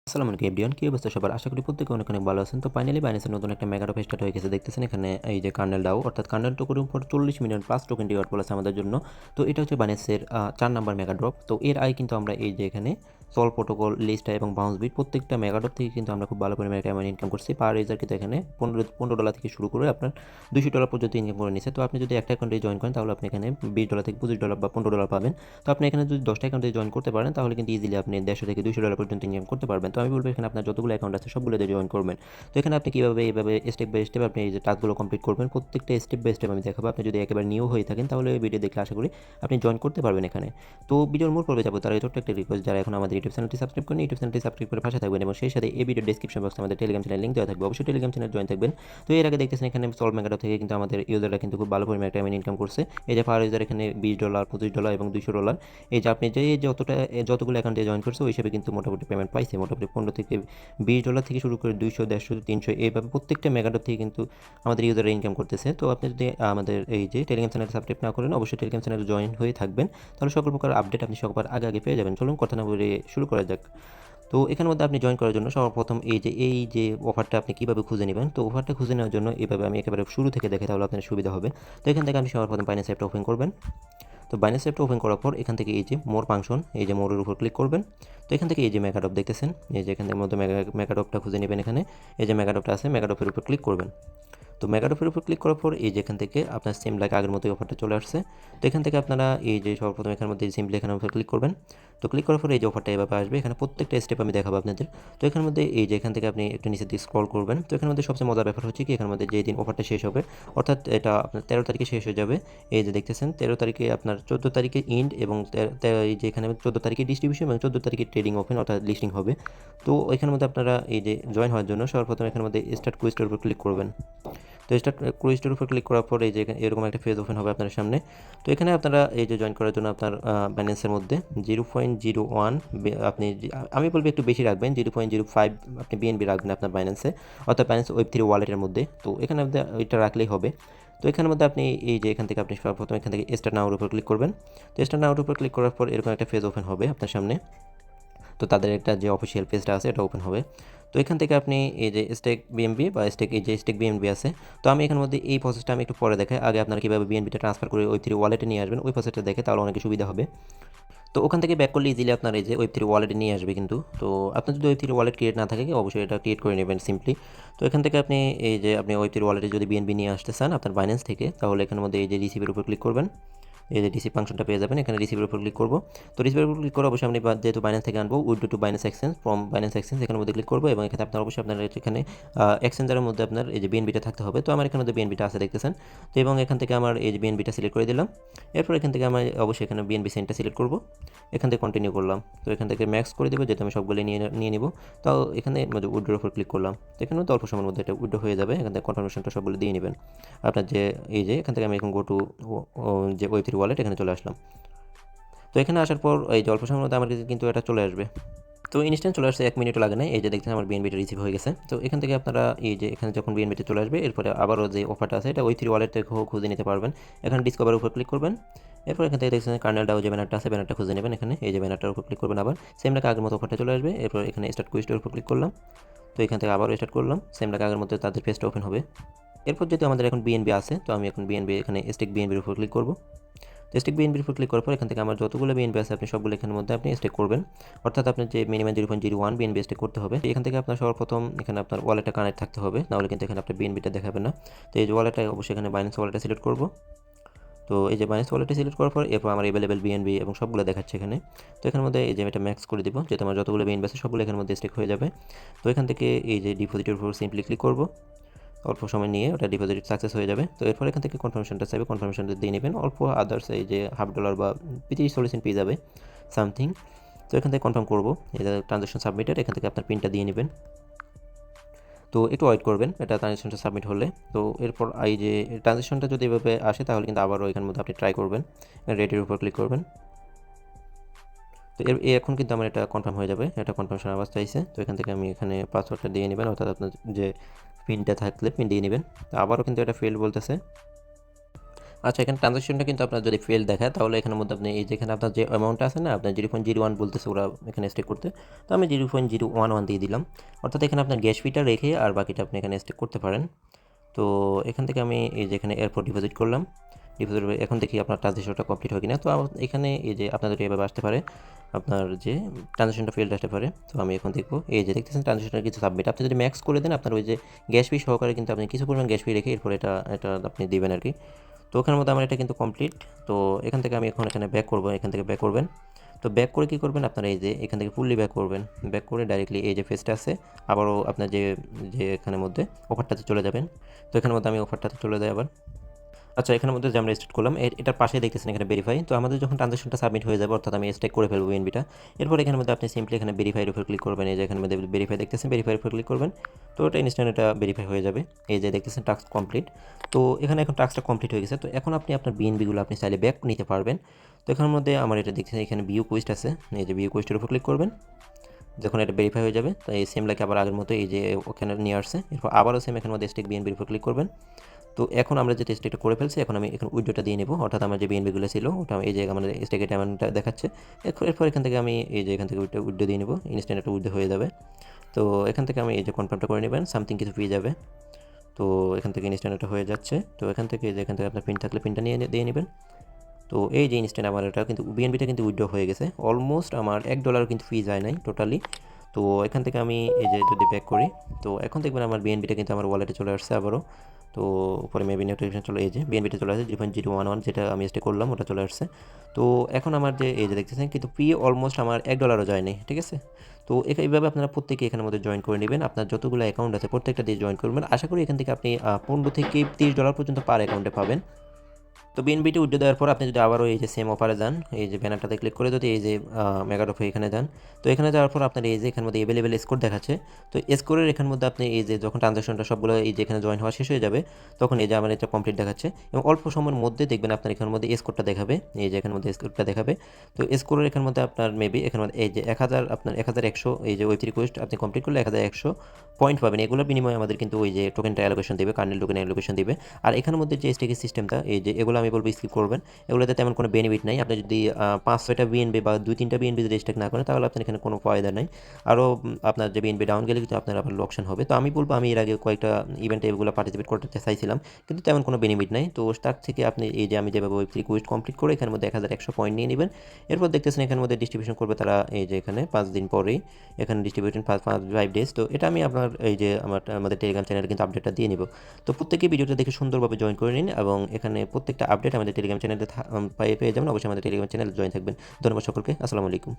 আসসালামু আলাইকুম এভরিওয়ান, কি অবস্থা সবার? আশা করি প্রত্যেকে অনেক অনেক ভালো আছেন। তো ফাইনালি বাইন্যান্সের নতুন একটা মেগা ড্রপ স্টার্ট হয়ে গেছে। দেখতেছেন এখানে এই যে কার্নেল ডাও অর্থাৎ কার্নেল টোকেনের উপর 40 মিলিয়ন প্লাস টোকেন রিওয়ার্ড বলেছে আমাদের জন্য। তো এটা হচ্ছে বাইন্যান্সের 4 নাম্বার মেগা ড্রপ। তো এর আগে কিন্তু আমরা এই যে এখানে সল প্রোটোকল, লিস্টা এবং বাউন্স বিট প্রত্যেকটা মেগা ড্রপ থেকে কিন্তু আমরা খুব ভালো পরিমাণে একটা অ্যামাউন্ট ইনকাম করছি। পার ইউজার কিন্তু এখানে $15 থেকে শুরু করে আপনার $200 পর্যন্ত ইনকাম করে নিছে। তো আপনি যদি একটা অ্যাকাউন্টে জয়েন করেন তাহলে আপনি এখানে $20 থেকে $25 বা $15 পাবেন। তো আপনি এখানে যদি 10টা অ্যাকাউন্টে জয়েন করতে পারেন তাহলে কিন্তু ইজিলি আপনি $150 থেকে $200 পর্যন্ত ইনকাম করতে পারবেন। তো আমি বলবো এখানে আপনার যতগুলো অ্যাকাউন্ট আছে সবগুলোতে জয়েন করবেন। তো এখানে আপনি কীভাবে এইভাবে স্টেপ বাই স্টেপ আপনি এই যে টাস্কগুলো কমপ্লিট করবেন, প্রত্যেকটা স্টেপ বাই স্টেপ আমি দেখাবো। আপনি যদি একেবারে নিউ হয়ে থাকেন তাহলে এই ভিডিও দেখলে আশা করি আপনি জয়েন করতে পারবেন এখানে। তো ভিডিওর মূল পর্বে যাবো তার আগে ছোট্ট একটা রিকোয়েস্ট, যারা এখন আমাদের ইউটিউব চ্যানেলটি সাবস্ক্রাইব করেন ইউটিউব চ্যানেলটি সাবস্ক্রাইব করে পাশে থাকবেন এবং সেই সাথে এই ভিডিও ডেসক্রিপশন বক্সে আমাদের টেলিগ্রাম চ্যানেল লিঙ্ক দেওয়া থাকবে, অবশ্যই টেলিগ্রাম চ্যানেল জয়েন থাকবেন। তো এর আগে দেখতেছেন এখানে সল মেগাডো থেকে কিন্তু আমাদের ইউজাররা কিন্তু খুব ভালো পরিমাণে একটা ইনকাম করছে। এই যে পার ইউজার এখানে $20, $25 এবং $200। এই যে আপনি যে যতগুলো অ্যাকাউন্টে জয়েন করছে ওই হিসেবে কিন্তু মোটামুটি পেমেন্ট পাইছে। মোটামুটি $15 থেকে $20 থেকে শুরু করে 200, 150, 300 এইভাবে প্রত্যেকটা মেগাডট থেকে কিন্তু আমাদের ইউজাররা ইনকাম করতেছে। তো আপনি যদি আমাদের এই যে টেলিগ্রাম চ্যানেল সাবস্ক্রাইব না করেন অবশ্যই টেলিগ্রাম চ্যানেলে জয়েন হয়ে থাকবেন, তাহলে সকল প্রকার আপডেট আপনি সবার আগে আগে পেয়ে যাবেন। চলুন কথা না বলে শুরু করা যাক। তো এখানের মধ্যে আপনি জয়েন করার জন্য সর্বপ্রথম এই যে অফারটা আপনি কীভাবে খুঁজে নেবেন, তো অফারটা খুঁজে নেওয়ার জন্য এইভাবে আমি একেবারে শুরু থেকে দেখে তাহলে আপনার সুবিধা হবে। তো এখান থেকে আপনি সর্বপ্রথম বাইন্যান্স অ্যাপটা ওপেন করবেন। তো বাইন্যান্স অ্যাপটা ওপেন করার পর এখান থেকে এই যে মোর ফাংশন, এই যে মোরের উপর ক্লিক করবেন। তো এখান থেকে এই যে মেগাডপ দেখতেছেন, এই যে এখান থেকে মধ্যে মেগাডপটা খুঁজে নেবেন। এখানে এই যে মেগাডপটা আছে, মেগাডপের উপর ক্লিক করবেন। তো মেগাডপের উপর ক্লিক করার পর এই যে এখান থেকে আপনার সেম লাইক আগের মতোই অফারটা চলে আসছে। তো এখান থেকে আপনারা এই যে সর্বপ্রথম এখানের মধ্যে সিম্পলি এখানের উপর ক্লিক করবেন। তো ক্লিক করার পর এই যে অফারটা এভাবে আসবে, এখানে প্রত্যেকটা স্টেপ আমি দেখাবো আপনাদের। তো এখানের মধ্যে এই যে এখান থেকে আপনি একটু নিচের দিকে স্ক্রল করবেন। তো এখানের মধ্যে সবচেয়ে মজার ব্যাপার হচ্ছে কি, এখানের মধ্যে যেই দিন অফারটা শেষ হবে, অর্থাৎ এটা আপনার 13 তারিখে শেষ হয়ে যাবে। এই যে দেখতেছেন 13 তারিখে আপনার 14 তারিখে ইন্ড এবং এই যে এখানে 14 তারিখে ডিস্ট্রিবিউশন এবং 14 তারিখে ট্রেডিং ওপেন অর্থাৎ লিস্টিং হবে। তো এখানের মধ্যে আপনারা এই যে জয়েন হওয়ার জন্য সর্বপ্রথম এখানের মধ্যে স্টার্ট কুইস্টের উপর ক্লিক করবেন। তো স্টার্ট ক্রুইজটার উপর ক্লিক করার পর এই যে এরকম একটা পেজ ওপেন হবে আপনার সামনে। তো এখানে আপনারা এই যে জয়েন করার জন্য আপনার ব্যালেন্সের মধ্যে 0.01 আপনি আমি বলবো একটু বেশি রাখবেন, 0.05 আপনি বিএনবি রাখবেন আপনার বাইন্যান্সে, অর্থাৎ বাইন্যান্স ওয়েব3 ওয়ালেটের মধ্যে। তো এখানে আপনি এটা রাখলেই হবে। তো এখানের মধ্যে আপনি এই যে এখান থেকে আপনি সর্বপ্রথম এখান থেকে স্টার্ট নাওর উপর ক্লিক করবেন। তো স্টার্ট নাওর উপর ক্লিক করার পর এরকম একটা পেজ ওপেন হবে আপনার সামনে। তো তাদের একটা যে অফিসিয়াল পেজটা আছে এটা ওপেন হবে। তো এখান থেকে আপনি এই যে স্টেক বিএনবি বা এই যে স্টেক বিএনবি আছে, তো আমি এখানের মধ্যে এই প্রসেসটা আমি একটু পরে দেখাই। আগে আপনারা কীভাবে বিএনবিটা ট্রান্সফার করে ওয়েব3 ওয়ালেটে নিয়ে আসবেন ওই প্রসেসটা দেখে তাহলে অনেক সুবিধা হবে। তো ওখান থেকে ব্যাক করলে ইজিলি আপনার এই যে ওয়েব3 ওয়ালেটে নিয়ে আসবে কিন্তু। তো আপনার যদি ওয়েব3 ওয়ালেট ক্রিয়েট না থাকে অবশ্যই এটা ক্রিয়েট করে নেবেন সিম্পলি। তো এখান থেকে আপনি এই যে আপনি ওয়েব3 ওয়ালেটে যদি বিএনবি নিয়ে আসতে চান আপনার বাইন্যান্স থেকে, তাহলে এখানের মধ্যে এই যে রিসিভের উপর ক্লিক করবেন। এই যে রিসিভ ফাংশনটা পেয়ে যাবেন, এখানে রিসিভের উপর ক্লিক করবো। তো রিসিভের উপর ক্লিক করে অবশ্যই আপনি যেহেতু বাইন্যান্স থেকে আনবো withdraw two Binance exchange from Binance exchange এখানের মধ্যে ক্লিক করবো এবং এখানে আপনার অবশ্যই আপনার এখানে এক্সচেঞ্জারের মধ্যে আপনার এই যে বিএনবিটা থাকতে হবে। তো আমার এখানে মধ্যে বিএনবিটা আছে দেখতেছেন। তো এবং এখান থেকে আমার এই যে বিএনবিটা সিলেক্ট করে দিলাম। এরপর এখান থেকে আমি অবশ্যই এখানে বিএনবি সেন্টটা সিলেক্ট করবো, এখান থেকে কন্টিনিউ করলাম। তো এখান থেকে ম্যাক্স করে দেবো যেহেতু আমি সবগুলো নিয়ে নিব। তাও এখানে উইথড্রোর উপর ক্লিক করলাম। তো এখানে মধ্যে অল্প সময়ের মধ্যে এটা উইথড্র হয়ে যাবে। এখান থেকে কনফার্মেশনটা সবগুলো দিয়ে নেবেন আপনার যে এই যে এখান থেকে আমি এখন গো টু যে ওয়েব3 ওয়ালেট এখানে চলে আসলাম। তো এখানে আসার পর এই যে অল্প সময়ের মধ্যে আমার কিন্তু এটা চলে আসবে। তো ইনস্ট্যান্ট চলে আসছে, 1 মিনিটও লাগে না। এই যে দেখছেন আমার বিএনবিটা রিসিভ হয়ে গেছে। তো এখান থেকে আপনারা এই যে এখানে যখন বিএনবিটা চলে আসবে এরপরে আবারও যে অফারটা আছে এটা ওয়েব3 ওয়ালেট থেকে খুঁজে নিতে পারবেন। এখানে ডিসকভারের উপর ক্লিক করবেন। এরপর এখান থেকে দেখছেন কার্নেল ডাও যে ব্যানারটা আছে ব্যানারটা খুঁজে নেবেন। এখানে এই যে ব্যানারটার উপর ক্লিক করবেন, আবার সেম লাইক আগের মতো অফারটা চলে আসবে। এরপর এখানে স্টার্ট কুইস্টের উপর ক্লিক করলাম। তো এখান থেকে আবারও স্টার্ট করলাম, সেম লাইক আগের মতো তাদের পেজটা ওপেন হবে। এরপর যদি আমাদের এখন বিএনবি আছে তো আমি এখন বিএনবি এখানে স্টেক বিএনবির উপর ক্লিক করব। তো স্টেক বিএনবির উপর ক্লিক করার পর এখান থেকে আমার যতগুলো বিএনবি আছে আপনি সবগুলো এখানের মধ্যে আপনি স্টেক করবেন, অর্থাৎ আপনার যে মিনিমাম 0.01 বিএনবি স্টেক করতে হবে। এখান থেকে আপনার সর্বপ্রথম এখানে আপনার ওয়ালেটটা কানেক্ট থাকতে হবে, নাহলে কিন্তু এখানে আপনার বিএনবিটা দেখাবে না। তো এই যে ওয়ালেটটা অবশ্যই এখানে বাইন্যান্স ওয়ালেটটা সিলেক্ট করব। তো এই যে বাইন্যান্স ওয়ালেটটা সিলেক্ট করার পর এরপর আমার অ্যাভেলেবল বিএনবি এবং সবগুলো দেখাচ্ছে এখানে। তো এখানের মধ্যে এই যে আমি এটা ম্যাক্স করে দিব যেহেতু আমার যতগুলো বিএনবি আছে সবগুলো এখানের মধ্যে স্টেক হয়ে যাবে। তো এখান থেকে এই যে ডিপোজিটের উপর সিম্পলি ক্লিক করব, অল্প সময় নিয়ে ওটা ডিপোজিট সাকসেস হয়ে যাবে। তো এরপর এখান থেকে কনফার্মেশনটা চাইবে, কনফার্মেশনটা দিয়ে নেবেন। অল্প আদার্স এই যে $0.50 বা 30-40 সেন্ট পেয়ে যাবে সামথিং। তো এখান থেকে কনফার্ম করবো, এটা ট্রানজাকশন সাবমিটেড। এখান থেকে আপনার পিনটা দিয়ে নেবেন। তো একটু ওয়েট করবেন এটা ট্রানজাকশনটা সাবমিট হলে। তো এরপর এই যে ট্রানজাকশনটা যদি এভাবে আসে তাহলে কিন্তু আবারও এখানের মধ্যে আপনি ট্রাই করবেন, রেটের উপর ক্লিক করবেন। তো এখন কিন্তু আমার এটা কনফার্ম হয়ে যাবে, এটা কনফার্মেশন আওয়াজ চাইছে। তো এখান থেকে আমি এখানে পাসওয়ার্ডটা দিয়ে নেবেন, অর্থাৎ আপনার যে পিনটা থাকলে পিন দিয়ে নেবেন। তো আবারও কিন্তু এটা ফেল বলতেছে। আচ্ছা, এখানে ট্রানজ্যাকশনটা কিন্তু আপনার যদি ফেল দেখায় তাহলে এখানের মধ্যে আপনি এই যেখানে আপনার যে অ্যামাউন্টটা আছে না, আপনার 0.01 বলতেছে ওরা এখানে স্টেক করতে। তো আমি 0.011 দিয়ে দিলাম। অর্থাৎ এখানে আপনার গ্যাস ফিটা রেখে আর বাকিটা আপনি এখানে স্টেক করতে পারেন। তো এখান থেকে আমি এই যে এখানে এরপর ডিপোজিট করলাম। ডিপোজিট এখন দেখি আপনার ট্রানজ্যাকশনটা কমপ্লিট হয় কিনা। তো এখানে এই যে আপনাদের এভাবে আসতে পারে, আপনার যে ট্রানজ্যাকশনটা ফেল্ড আসতে পারে। তো আমি এখন দেখবো এই যে দেখতেছেন ট্রানজ্যাকশনের কিছু সাবমিট। আপনি যদি ম্যাক্স করে দেন আপনার ওই যে গ্যাস ফি সহকারে কিন্তু আপনি কিছু পরিমাণ গ্যাস ফি রেখে এরপর এটা এটা আপনি দিবেন আর কি। তো ওখানের মধ্যে আমার এটা কিন্তু কমপ্লিট। তো এখান থেকে আমি এখন এখানে ব্যাক করবো, এখান থেকে ব্যাক করবেন। তো ব্যাক করে কী করবেন, আপনারা এই যে এখান থেকে ফুললি ব্যাক করবেন। ব্যাক করে ডাইরেক্টলি এই যে ফেসটা আছে আবারও আপনার যে যে এখানের মধ্যে অফারটাতে চলে যাবেন। তো এখানের মধ্যে আমি অফারটাতে চলে যাই আবার। আচ্ছা, এখানের মধ্যে যে আমরা স্টার্ট করলাম এটার পাশে দেখতেছেন এখানে ভেরিফাই। তো আমাদের যখন ট্রানজাকশনটা সাবমিট হয়ে যাবে অর্থাৎ আমি স্টেক করে ফেলবো বিএনবিটা, এরপর এখানের মধ্যে আপনি সিম্পলি এখানে ভেরিফাইয়ের উপর ক্লিক করবেন। এই যে এখানের মধ্যে ভেরিফাই দেখতেছেন, ভেরিফাইয়ের উপর ক্লিক করবেন। তো এটা ইনস্ট্যান্ট এটা ভেরিফাই হয়ে যাবে। এই যে দেখতেছেন টাস্ক কমপ্লিট। তো এখানে এখন টাস্কটা কমপ্লিট হয়ে গেছে। তো এখন আপনি আপনার বিএনবিগুলো আপনি চাইলে ব্যাক নিতে পারবেন। তো এখানের মধ্যে আমার এটা দেখতেছেন এখানে ভিউ কোয়েস্ট আছে। এই যে ভিউ কোয়েস্টের উপর ক্লিক করবেন। যখন এটা ভেরিফাই হয়ে যাবে তো এই সেম লাইক আবার আগের মতো এই যে ওখানে নিয়ে আসছে, এরপর আবারও সেম এখানের মধ্যে স্টেক বিএনবির উপর ক্লিক করবেন। তো এখন আমরা যে স্টেকটা করে ফেলছি, এখন আমি এখন উইড্রোটা দিয়ে নেব। অর্থাৎ আমার যে বিএনবিগুলো ছিল ওটা এই যে আমাদের স্টেকের অ্যামাউন্টটা দেখাচ্ছে। এরপর এখান থেকে আমি এই যে এখান থেকে উইড্রো দিয়ে নেব, ইনস্ট্যান্ট একটা উইড্রো হয়ে যাবে। তো এখান থেকে আমি এই যে কনফার্মটা করে নেবেন, সামথিং কিছু পেয়ে যাবে। তো এখান থেকে ইনস্ট্যান্ট একটা হয়ে যাচ্ছে। তো এখান থেকে যে এখান থেকে আপনার পিন থাকলে পিনটা নিয়ে দিয়ে নেবেন। তো এই যে ইনস্ট্যান্ট আমার এটা কিন্তু বিএনবিটা কিন্তু উইথড্র হয়ে গেছে। অলমোস্ট আমার $1 কিন্তু ফি যায় নাই টোটালি। তো এখান থেকে আমি এই যে যদি ব্যাক করি, তো এখন দেখবেন আমার বিএনবিটা কিন্তু আমার ওয়ালেটে চলে আসছে আবারও। তো পরে মেবি নোটিফিকেশন চলে, এই যে বিএনবিটা চলে আসছে 0.011 যেটা আমি স্টে করলাম ওটা চলে আসছে। তো এখন আমার যে এই যে দেখতেছেন কিন্তু ফি অলমোস্ট আমার $1 যায়নি, ঠিক আছে। তো এইভাবে আপনারা প্রত্যেকে এখানের মধ্যে জয়েন করে নেবেন। আপনার যতগুলো অ্যাকাউন্ট আছে প্রত্যেকটা দিয়ে জয়েন করবেন। আশা করি এখান থেকে আপনি $15 থেকে $30 পর্যন্ত পার অ্যাকাউন্টে পাবেন। তো বিএনবিটি উঠে দেওয়ার পর আপনি যদি আবারও এই যে সেম অফারে যান, এই যে ব্যানারটাতে ক্লিক করে যদি এই যে মেগাডফে এখানে যান, তো এখানে যাওয়ার পর আপনার এই যে এখানের মধ্যে অ্যাভেলেবেল স্কোর দেখাচ্ছে। তো স্কোরের এখানের মধ্যে আপনি এই যে যখন ট্রানজাকশনটা সবগুলো এই যে এখানে জয়েন হওয়া শেষ হয়ে যাবে, তখন এই যে আমার এটা কমপ্লিট দেখাচ্ছে এবং অল্প সময়ের মধ্যে দেখবেন আপনার এখানের মধ্যে স্কোরটা দেখাবে। এই যে এখানের মধ্যে স্কোরটা দেখাবে। তো স্কোরের এখানের মধ্যে আপনার মেবি এখানের মধ্যে এই যে 1000 আপনার 1100 এই যে ওয়েব রিকোয়েস্ট আপনি কমপ্লিট করলে 1100 পয়েন্ট পাবেন। এগুলোর বিনিময়ে আমাদের কিন্তু ওই যে টোকেনটা অ্যালোকেশন দেবে, কার্নেল টোকেন অ্যালোকেশন দিবে। আর এখানের মধ্যে যে স্টেকিং সিস্টেমটা এই যে এগুলো আমি বলবো স্কিপ করবেন। এগুলোতে তেমন কোনো বেনিফিট নাই। আপনি যদি 5-6টা বিএনবি বা 2-3টা বিএনবি যদি স্টেক না করেন তাহলে আপনার এখানে কোনো ফায়দা নাই। আরও আপনার যে বিএনবি ডাউন গেলে কিন্তু আপনার আবার লোকসান হবে। তো আমি বলবো আমি এর আগে কয়েকটা ইভেন্টে এগুলো পার্টিসিপেট করতে চাইছিলাম, কিন্তু তেমন কোনো বেনিফিট নাই। তো তার থেকে আপনি এই যে আমি যেভাবে ওয়েব রিকোয়েস্ট কমপ্লিট করে এখানের মধ্যে 1100 পয়েন্ট নিয়ে নেবেন। এরপর দেখতেছেন এখানের মধ্যে ডিস্ট্রিবিউশন করবে তারা এই যে এখানে 5 দিন পরেই এখানে ডিস্ট্রিবিউশন 5 ডেজ। তো এটা আমি আপনার এই যে আমাদের টেলিগ্রাম চ্যানেলে কিন্তু আপডেটটা দিয়ে নিব। তো প্রত্যেকেই ভিডিওটা দেখে সুন্দরভাবে জয়েন করে নিন এবং এখানে প্রত্যেকটা আপডেট আমাদের টেলিগ্রাম চ্যানেলে পেয়ে যাবেন। অবশ্যই আমাদের টেলিগ্রাম চ্যানেলে জয়েন থাকবেন। ধন্যবাদ সকলকে। আসসালামু আলাইকুম।